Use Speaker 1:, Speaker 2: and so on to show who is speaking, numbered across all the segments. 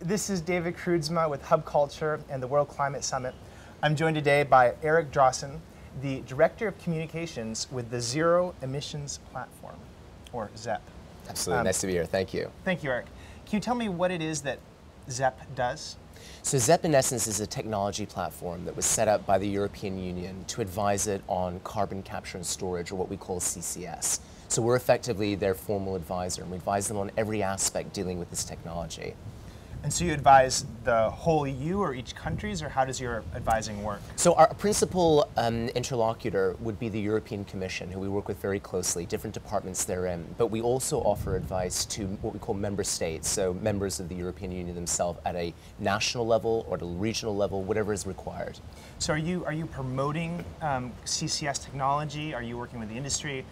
Speaker 1: This is David Kroodsma with Hub Culture and the World Climate Summit. I'm joined today by Eric Drosin, the Director of Communications with the Zero Emissions Platform, or ZEP.
Speaker 2: Absolutely, nice to be here, thank you.
Speaker 1: Thank you, Eric. Can you tell me what it is that ZEP does?
Speaker 2: So ZEP in essence is a technology platform that was set up by the European Union to advise it on carbon capture and storage, or what we call CCS. So we're effectively their formal advisor, and we advise them on every aspect dealing with this technology.
Speaker 1: And so you advise the whole EU or each countries, or how does your advising work?
Speaker 2: So our principal interlocutor would be the European Commission, who we work with very closely, different departments therein. But we also offer advice to what we call member states, so members of the European Union themselves at a national level or at a regional level, whatever is required.
Speaker 1: So are you promoting CCS technology? Are you working with the industry?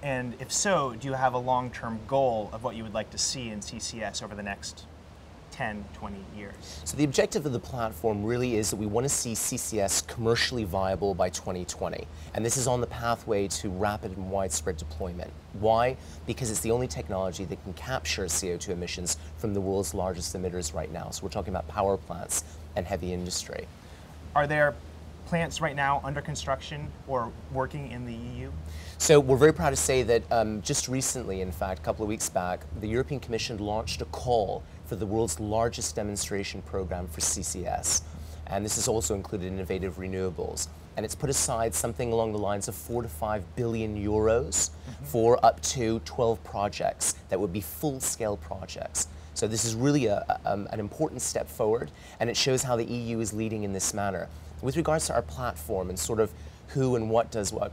Speaker 1: And if so, do you have a long-term goal of what you would like to see in CCS over the next 10, 20 years?
Speaker 2: So the objective of the platform really is that we want to see CCS commercially viable by 2020. And this is on the pathway to rapid and widespread deployment. Why? Because it's the only technology that can capture CO2 emissions from the world's largest emitters right now. So we're talking about power plants and heavy industry.
Speaker 1: Are there plants right now under construction or working in the EU?
Speaker 2: So we're very proud to say that just recently, in fact, a couple of weeks back, the European Commission launched a call for the world's largest demonstration program for CCS. And this has also included innovative renewables. And it's put aside something along the lines of 4 to 5 billion euros for up to 12 projects that would be full-scale projects. So this is really an important step forward, and it shows how the EU is leading in this manner. With regards to our platform and sort of who and what does what,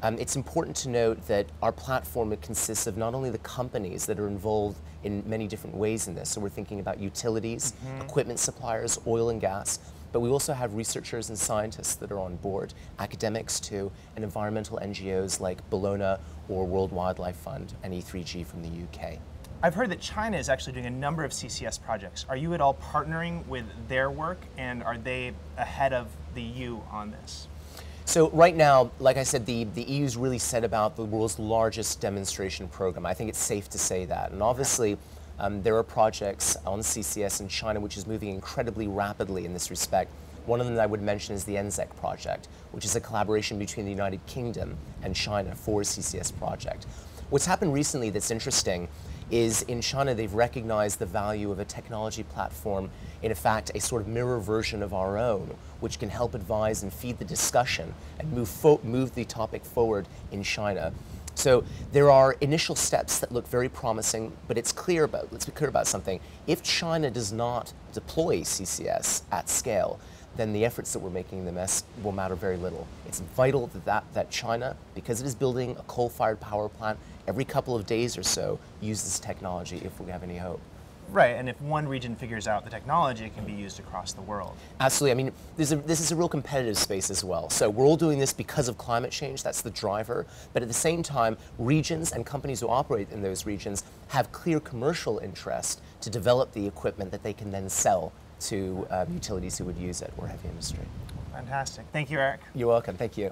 Speaker 2: it's important to note that our platform consists of not only the companies that are involved in many different ways in this, so we're thinking about utilities, equipment suppliers, oil and gas, but we also have researchers and scientists that are on board, academics too, and environmental NGOs like Bologna or World Wildlife Fund and E3G from the UK.
Speaker 1: I've heard that China is actually doing a number of CCS projects. Are you at all partnering with their work, and are they ahead of the EU on this?
Speaker 2: So right now, like I said, the EU's really set about the world's largest demonstration program. I think it's safe to say that. And obviously, there are projects on CCS in China which is moving incredibly rapidly in this respect. One of them that I would mention is the NZEC project, which is a collaboration between the United Kingdom and China for a CCS project. What's happened recently that's interesting is in China they've recognized the value of a technology platform, in fact a sort of mirror version of our own, which can help advise and feed the discussion and move the topic forward in China. So there are initial steps that look very promising, but let's be clear about something. If China does not deploy CCS at scale, then the efforts that we're making in the mess will matter very little. It's vital that China, because it is building a coal-fired power plant, every couple of days or so, use this technology if we have any hope.
Speaker 1: Right, and if one region figures out the technology, it can be used across the world.
Speaker 2: Absolutely. I mean, this is a real competitive space as well. So we're all doing this because of climate change. That's the driver. But at the same time, regions and companies who operate in those regions have clear commercial interest to develop the equipment that they can then sell to utilities who would use it, or heavy industry.
Speaker 1: Fantastic. Thank you, Eric.
Speaker 2: You're welcome. Thank you.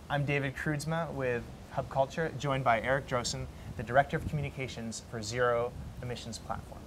Speaker 1: I'm David Kroodsma with Hub Culture, joined by Eric Drosin, the Director of Communications for Zero Emissions Platform.